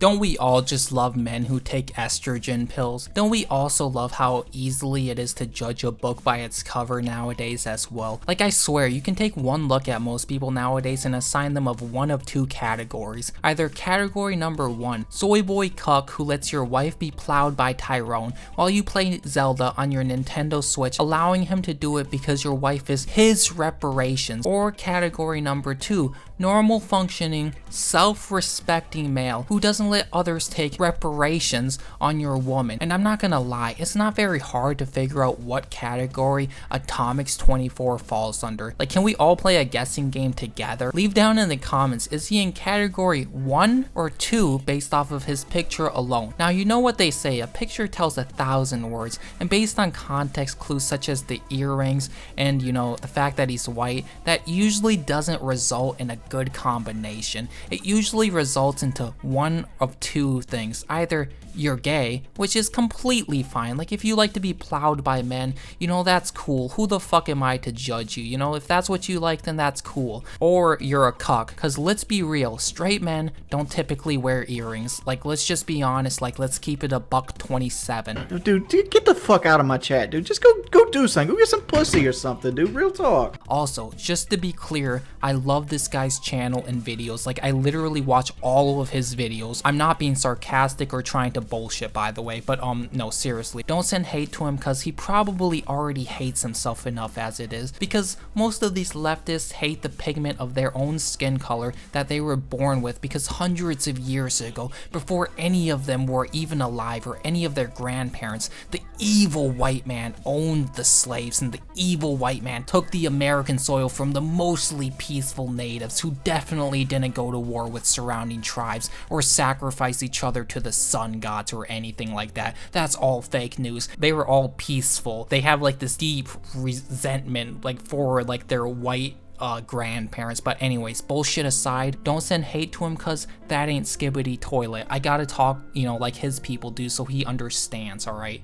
Don't we all just love men who take estrogen pills? Don't we also love how easily it is to judge a book by its cover nowadays as well? Like, I swear, you can take one look at most people nowadays and assign them of one of two categories. Either category number 1, Soyboy Cuck who lets your wife be plowed by Tyrone while you play Zelda on your Nintendo Switch, allowing him to do it because your wife is his reparations. Or category number 2, normal functioning, self-respecting male who doesn't let others take reparations on your woman. And I'm not gonna lie, it's not very hard to figure out what category Atomiks24 falls under. Like, can we all play a guessing game together? Leave down in the comments, is he in category 1 or 2 based off of his picture alone? Now, you know what they say, a picture tells 1,000 words, and based on context clues such as the earrings and, you know, the fact that he's white, that usually doesn't result in a good combination. It usually results into one of two things. Either you're gay, which is completely fine. Like, if you like to be plowed by men, you know, that's cool. Who the fuck am I to judge you? You know, if that's what you like, then that's cool. Or you're a cuck, because let's be real, straight men don't typically wear earrings. Like, let's just be honest, like, let's keep it a $1.27. Dude, get the fuck out of my chat, dude. Just go do something. Go get some pussy or something, dude. Real talk. Also, just to be clear, I love this guy's channel and videos. Like, I literally watch all of his videos. I'm not being sarcastic or trying to bullshit, by the way, but no, seriously, don't send hate to him because he probably already hates himself enough as it is, because most of these leftists hate the pigment of their own skin color that they were born with, because hundreds of years ago, before any of them were even alive or any of their grandparents, the evil white man owned the slaves, and the evil white man took the American soil from the mostly peaceful natives who definitely didn't go to war with surrounding tribes or sacrifice each other to the sun gods or anything like that. That's all fake news. They were all peaceful. They have like this deep resentment like for like their white grandparents. But anyways, bullshit aside, don't send hate to him because that ain't skibbity toilet. I gotta talk, you know, like his people do so he understands, alright?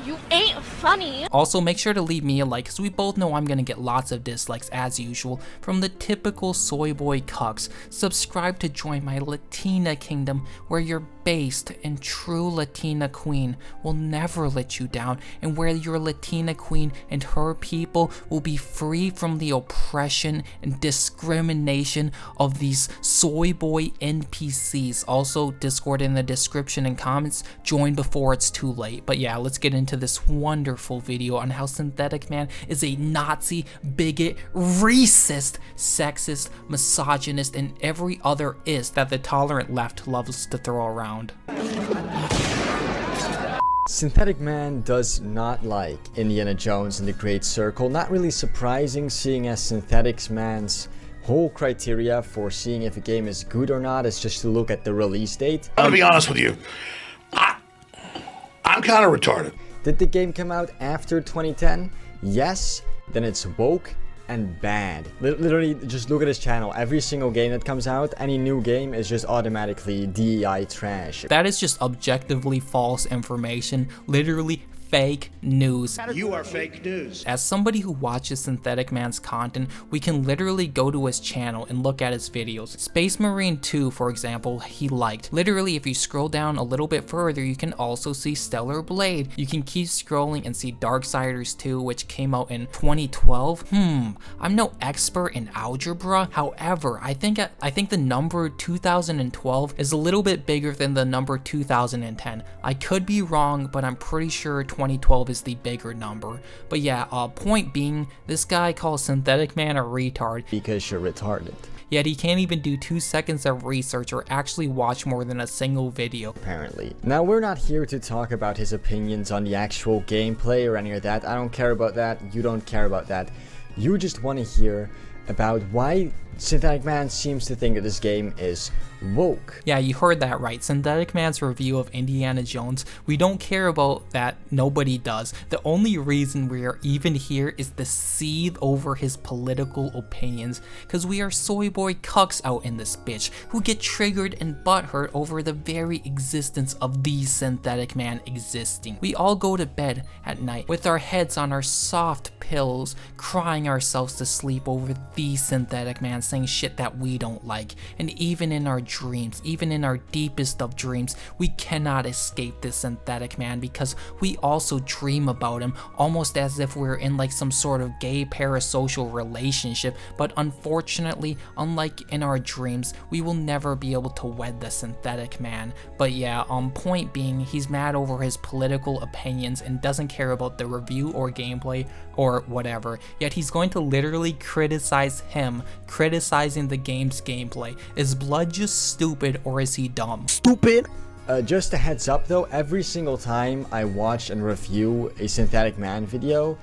You ain't funny. Also, make sure to leave me a like because we both know I'm gonna get lots of dislikes as usual from the typical Soyboy cucks. Subscribe to join my Latina Kingdom where your based and true Latina queen will never let you down, and where your Latina queen and her people will be free from the oppression and discrimination of these Soyboy NPCs. Also, Discord in the description and comments. Join before it's too late. But yeah, let's get into this wonderful video on how Syntheticman is a Nazi, bigot, racist, sexist, misogynist, and every other is that the tolerant left loves to throw around. Syntheticman does not like Indiana Jones and the Great Circle. Not really surprising, seeing as Syntheticman's whole criteria for seeing if a game is good or not is just to look at the release date. I'm gonna be honest with you, I'm kind of retarded. Did the game come out after 2010? Yes, then it's woke and bad. Literally, just look at his channel. Every single game that comes out, any new game is just automatically DEI trash. That is just objectively false information. Literally fake news. You are fake news. As somebody who watches Syntheticman's content, we can literally go to his channel and look at his videos. Space Marine 2, for example, he liked. Literally, if you scroll down a little bit further, you can also see Stellar Blade. You can keep scrolling and see Darksiders 2, which came out in 2012. I'm no expert in algebra. However, I think the number 2012 is a little bit bigger than the number 2010. I could be wrong, but I'm pretty sure 2012 is the bigger number. But yeah, point being, this guy calls Syntheticman a retard. Because you're retarded. Yet he can't even do 2 seconds of research or actually watch more than a single video. Apparently. Now, we're not here to talk about his opinions on the actual gameplay or any of that. I don't care about that. You don't care about that. You just want to hear about why Syntheticman seems to think that this game is woke. Yeah, you heard that right. Syntheticman's review of Indiana Jones, we don't care about that. Nobody does. The only reason we are even here is to seethe over his political opinions, because we are Soyboy cucks out in this bitch who get triggered and butthurt over the very existence of the Syntheticman existing. We all go to bed at night with our heads on our soft pillows, crying ourselves to sleep over the Syntheticman saying shit that we don't like. And even in our dreams, even in our deepest of dreams, we cannot escape this synthetic man because we also dream about him almost as if we're in like some sort of gay parasocial relationship. But unfortunately, unlike in our dreams, we will never be able to wed the synthetic man. But yeah, point being, he's mad over his political opinions and doesn't care about the review or gameplay or whatever, yet he's going to literally criticize him, criticizing the game's gameplay. Is Blood just stupid or is he dumb? Stupid. Just a heads up though, every single time I watch and review a Synthetic Man video,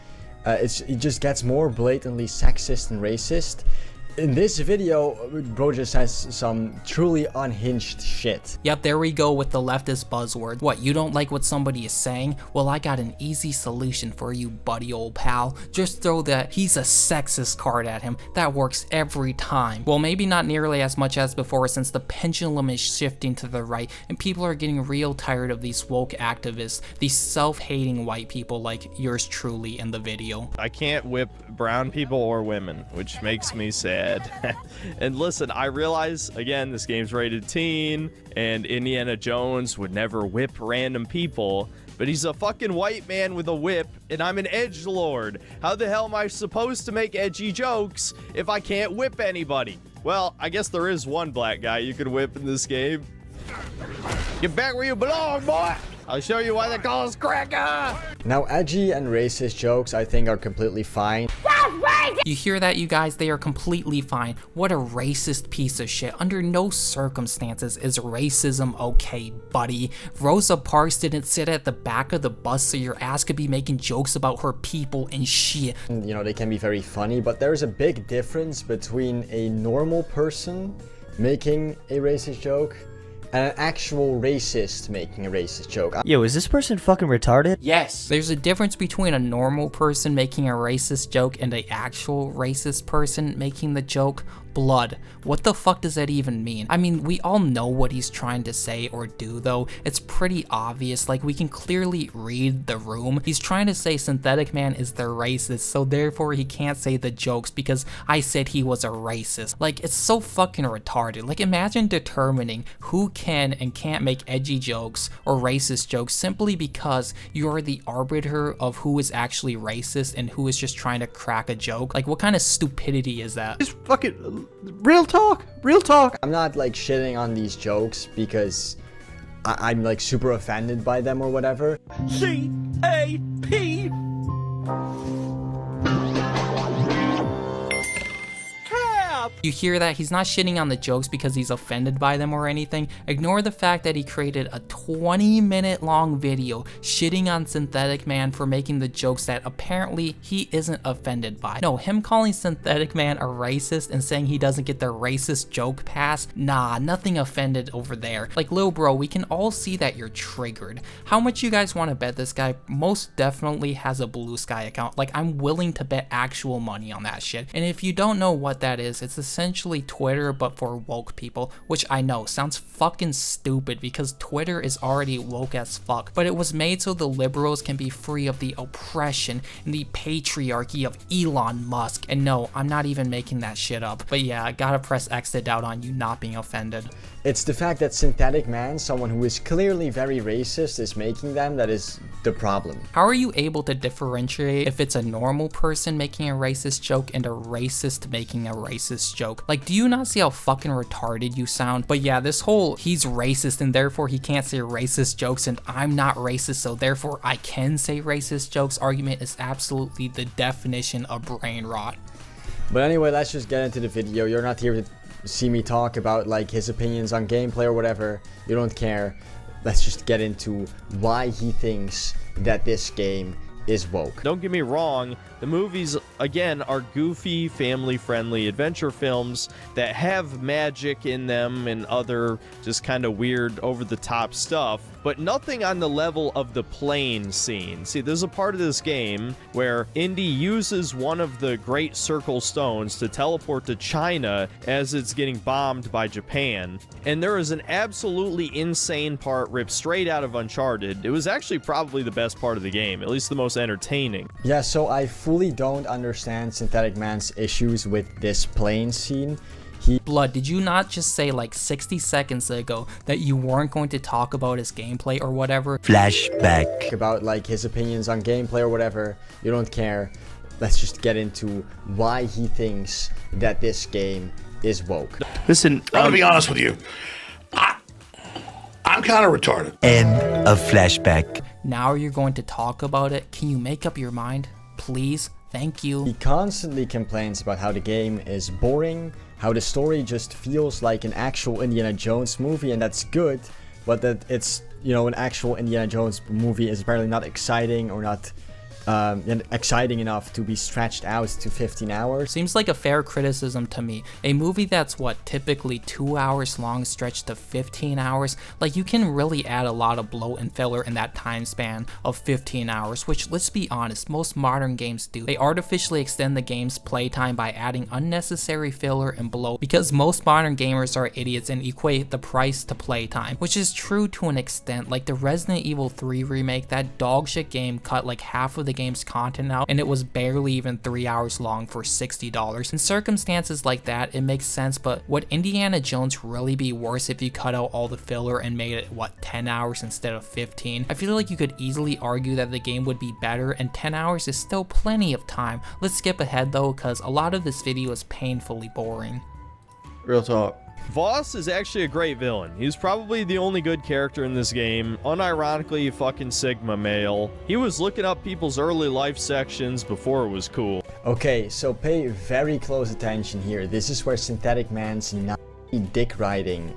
it just gets more blatantly sexist and racist. In this video, bro just says some truly unhinged shit. Yep, there we go with the leftist buzzword. What, you don't like what somebody is saying? Well, I got an easy solution for you, buddy old pal. Just throw that "he's a sexist" card at him. That works every time. Well, maybe not nearly as much as before, since the pendulum is shifting to the right and people are getting real tired of these woke activists, these self-hating white people like yours truly in the video. I can't whip brown people or women, which makes me sad. And listen, I realize, again, this game's rated teen, and Indiana Jones would never whip random people, but he's a fucking white man with a whip, and I'm an edgelord. How the hell am I supposed to make edgy jokes if I can't whip anybody? Well, I guess there is one black guy you could whip in this game. Get back where you belong, boy! I'll show you why they call us cracker! Now, edgy and racist jokes I think are completely fine. You hear that, you guys? They are completely fine. What a racist piece of shit. Under no circumstances is racism okay, buddy. Rosa Parks didn't sit at the back of the bus so your ass could be making jokes about her people and shit. You know, they can be very funny, but there's a big difference between a normal person making a racist joke and an actual racist making a racist joke. Yo, is this person fucking retarded? Yes. There's a difference between a normal person making a racist joke and an actual racist person making the joke. Blood. What the fuck does that even mean? I mean, we all know what he's trying to say or do though. It's pretty obvious, like we can clearly read the room. He's trying to say Synthetic Man is the racist, so therefore he can't say the jokes because I said he was a racist. Like, it's so fucking retarded. Like, imagine determining who can and can't make edgy jokes or racist jokes simply because you are the arbiter of who is actually racist and who is just trying to crack a joke. Like, what kind of stupidity is that? Just fucking real talk. Real talk. I'm not like shitting on these jokes because I'm like super offended by them or whatever. C-A-P. You hear that? He's not shitting on the jokes because he's offended by them or anything. Ignore the fact that he created a 20-minute long video shitting on Synthetic Man for making the jokes that apparently he isn't offended by. No, him calling Synthetic Man a racist and saying he doesn't get the racist joke pass, nah, nothing offended over there. Like, lil bro, we can all see that you're triggered. How much you guys want to bet this guy most definitely has a Blue Sky account? Like, I'm willing to bet actual money on that shit. And if you don't know what that is, it's essentially Twitter but for woke people, which I know sounds fucking stupid because Twitter is already woke as fuck, but it was made so the liberals can be free of the oppression and the patriarchy of Elon Musk. And no, I'm not even making that shit up. But yeah, I gotta press X to doubt on you not being offended. It's the fact that Synthetic Man, someone who is clearly very racist, is making them that is the problem. How are you able to differentiate if it's a normal person making a racist joke and a racist making a racist joke? Like, do you not see how fucking retarded you sound? But yeah, this whole he's racist and therefore he can't say racist jokes and I'm not racist so therefore I can say racist jokes argument is absolutely the definition of brain rot. But anyway, let's just get into the video. You're not here to see me talk about like his opinions on gameplay or whatever. You don't care. Let's just get into why he thinks that this game is woke. Don't get me wrong, the movies, again, are goofy, family-friendly adventure films that have magic in them and other just kind of weird, over-the-top stuff, but nothing on the level of the plane scene. See, there's a part of this game where Indy uses one of the Great Circle Stones to teleport to China as it's getting bombed by Japan, and there is an absolutely insane part ripped straight out of Uncharted. It was actually probably the best part of the game, at least the most most entertaining. Yeah, so I fully don't understand Synthetic Man's issues with this plane scene. Blood, did you not just say like 60 seconds ago that you weren't going to talk about his gameplay or whatever? Flashback. About like his opinions on gameplay or whatever, you don't care. Let's just get into why he thinks that this game is woke. Listen, I'm gonna be honest with you. I'm kind of retarded. End of flashback. Now you're going to talk about it? Can you make up your mind? Please? Thank you. He constantly complains about how the game is boring, how the story just feels like an actual Indiana Jones movie, and that's good, but that it's, you know, an actual Indiana Jones movie is apparently not exciting or not exciting enough to be stretched out to 15 hours. Seems like a fair criticism to me. A movie that's what, typically 2 hours long stretched to 15 hours, like you can really add a lot of bloat and filler in that time span of 15 hours, which, let's be honest, most modern games do. They artificially extend the game's playtime by adding unnecessary filler and bloat because most modern gamers are idiots and equate the price to playtime, which is true to an extent. Like the Resident Evil 3 remake, that dogshit game cut like half of the game's content out and it was barely even 3 hours long for $60. In circumstances like that, it makes sense, but would Indiana Jones really be worse if you cut out all the filler and made it, what, 10 hours instead of 15? I feel like you could easily argue that the game would be better, and 10 hours is still plenty of time. Let's skip ahead though, because a lot of this video is painfully boring. Real talk. Voss is actually a great villain. He's probably the only good character in this game. Unironically, fucking Sigma male. He was looking up people's early life sections before it was cool. Okay, so pay very close attention here. This is where Synthetic Man's Nazi dick riding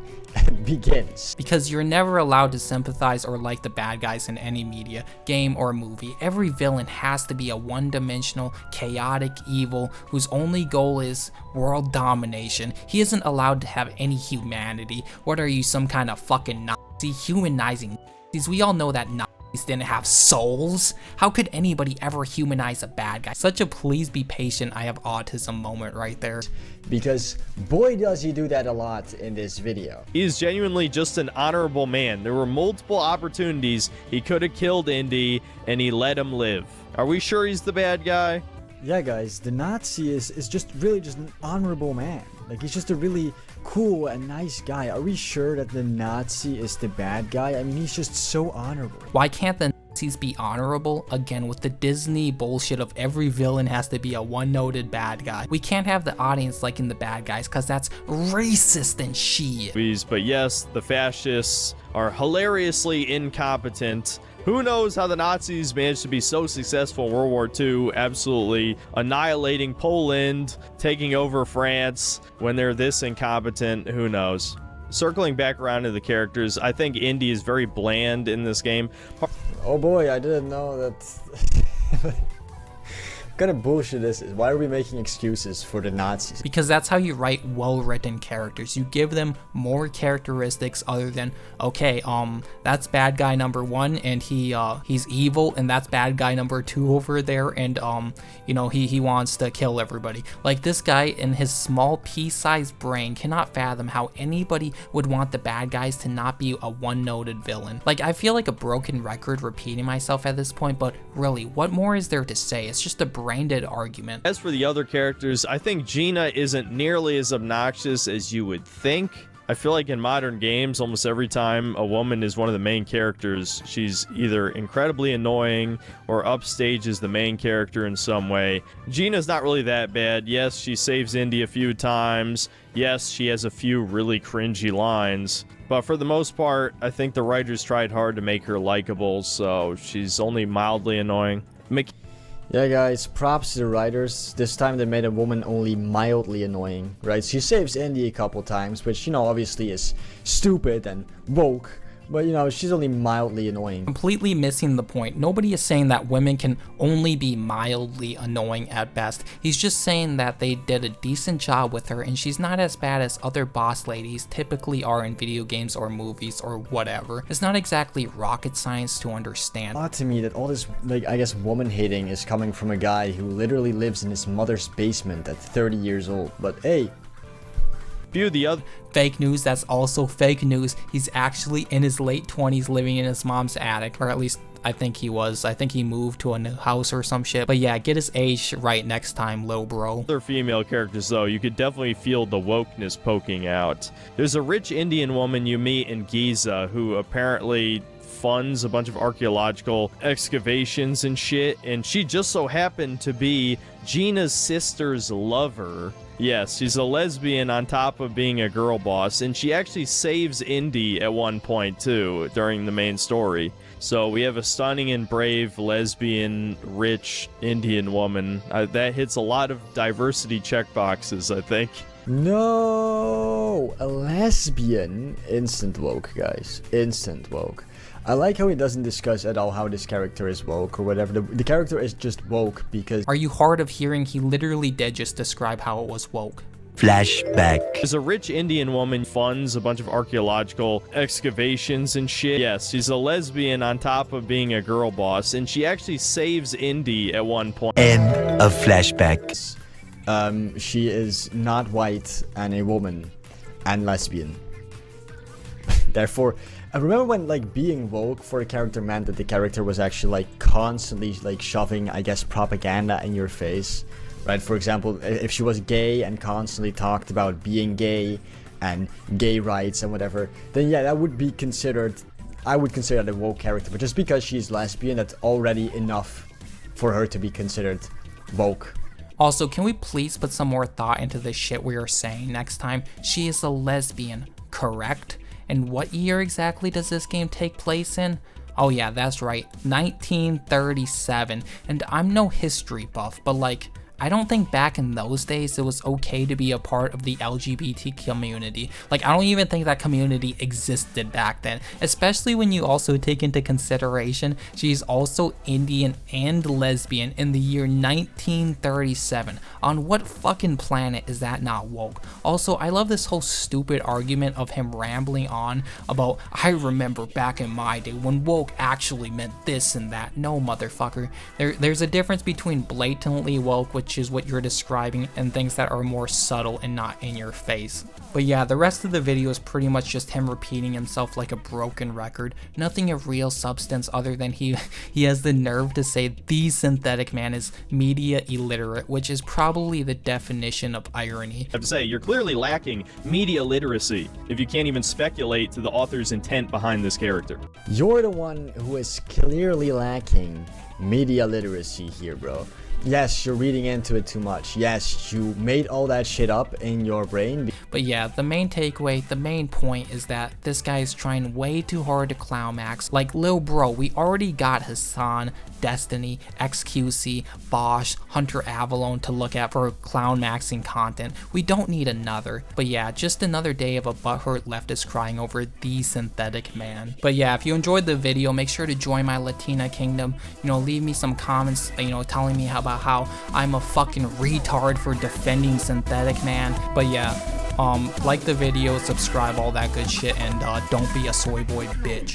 begins. Because you're never allowed to sympathize or like the bad guys in any media, game, or movie. Every villain has to be a one-dimensional, chaotic evil whose only goal is world domination. He isn't allowed to have any humanity. What are you, some kind of fucking Nazi? Humanizing Nazis? We all know that Nazis didn't have souls. How could anybody ever humanize a bad guy? Such a please be patient, I have autism moment right there. Because boy does he do that a lot in this video. He is genuinely just an honorable man. There were multiple opportunities he could have killed Indy and he let him live. Are we sure he's the bad guy? Yeah guys, the Nazi is just really just an honorable man. Like he's just a really cool and nice guy. Are we sure that the Nazi is the bad guy? I mean, he's just so honorable. Why can't the Nazis be honorable? Again, with the Disney bullshit of every villain has to be a one-noted bad guy. We can't have the audience liking the bad guys because that's racist and shit. But yes, the fascists are hilariously incompetent. Who knows how the Nazis managed to be so successful in World War II, absolutely annihilating Poland, taking over France when they're this incompetent, who knows. Circling back around to the characters, I think Indy is very bland in this game. Oh boy, I didn't know that. What kind of bullshit is this? Why are we making excuses for the Nazis? Because that's how you write well-written characters. You give them more characteristics other than, okay, that's bad guy number 1 and he's evil, and that's bad guy number 2 over there, and you know, he wants to kill everybody. Like this guy in his small pea-sized brain cannot fathom how anybody would want the bad guys to not be a one-noted villain. Like I feel like a broken record repeating myself at this point, but really, what more is there to say? It's just a brain-dead argument. As for the other characters, I think Gina isn't nearly as obnoxious as you would think. I feel like in modern games, almost every time a woman is one of the main characters, she's either incredibly annoying or upstages the main character in some way. Gina's not really that bad. Yes, she saves Indy a few times. Yes, she has a few really cringy lines. But for the most part, I think the writers tried hard to make her likable, so she's only mildly annoying. Yeah guys, props to the writers. This time they made a woman only mildly annoying, right? She saves Indy a couple times, which, you know, obviously is stupid and woke. But, you know, she's only mildly annoying. Completely missing the point. Nobody is saying that women can only be mildly annoying at best. He's just saying that they did a decent job with her and she's not as bad as other boss ladies typically are in video games or movies or whatever. It's not exactly rocket science to understand. Odd to me that all this, like, I guess woman hating is coming from a guy who literally lives in his mother's basement at 30 years old. But hey, Few of the other Fake news, that's also fake news. He's actually in his late 20s living in his mom's attic, or at least I think he was. I think he moved to a new house or some shit. But yeah, get his age right next time, lil bro. other female characters, though, you could definitely feel the wokeness poking out. There's a rich Indian woman you meet in Giza who apparently funds a bunch of archaeological excavations and shit, and she just so happened to be Gina's sister's lover. Yes, she's a lesbian on top of being a girl boss, and she actually saves Indy at one point, too, during the main story. So we have a stunning and brave lesbian, rich Indian woman. That hits a lot of diversity checkboxes, I think. No, a lesbian. Instant woke, guys. Instant woke. I like how he doesn't discuss at all how this character is woke or whatever. The character is just woke because... Are you hard of hearing? He literally did just describe how it was woke. Flashback. There's a rich Indian woman funds a bunch of archaeological excavations and shit. Yes, she's a lesbian on top of being a girl boss, and she actually saves Indy at one point. End of flashback. She is not white and a woman and lesbian. Therefore, I remember when like being woke for a character meant that the character was actually like constantly like shoving, I guess, propaganda in your face, right? For example, if she was gay and constantly talked about being gay and gay rights and whatever, then yeah, that would be considered, I would consider that a woke character. But just because she's lesbian, that's already enough for her to be considered woke. Also, can we please put some more thought into the shit we are saying next time? She is a lesbian, correct? And what year exactly does this game take place in? Oh yeah, that's right, 1937. And I'm no history buff, but like, I don't think back in those days it was okay to be a part of the LGBT community. Like, I don't even think that community existed back then, especially when you also take into consideration she's also Indian and lesbian in the year 1937. On what fucking planet is that not woke? Also, I love this whole stupid argument of him rambling on about, I remember back in my day when woke actually meant this and that. No, motherfucker. There's a difference between blatantly woke, which is what you're describing, and things that are more subtle and not in your face. But yeah, the rest of the video is pretty much just him repeating himself like a broken record. Nothing of real substance other than he has the nerve to say the Syntheticman is media illiterate, which is probably the definition of irony. I have to say, you're clearly lacking media literacy if you can't even speculate to the author's intent behind this character. You're the one who is clearly lacking media literacy here, bro. Yes, you're reading into it too much. Yes, you made all that shit up in your brain. But yeah, the main takeaway, the main point is that this guy is trying way too hard to clown max. Like, lil bro, we already got Hassan, Destiny, XQC, Vaush, Hunter Avalon to look at for clown maxing content. We don't need another. But yeah, just another day of a butthurt leftist crying over the Syntheticman. But yeah, if you enjoyed the video, make sure to join my LatinaKingdom. You know, leave me some comments, you know, telling me about how I'm a fucking retard for defending Syntheticman. But yeah, like the video, subscribe, all that good shit, and don't be a soy boy bitch.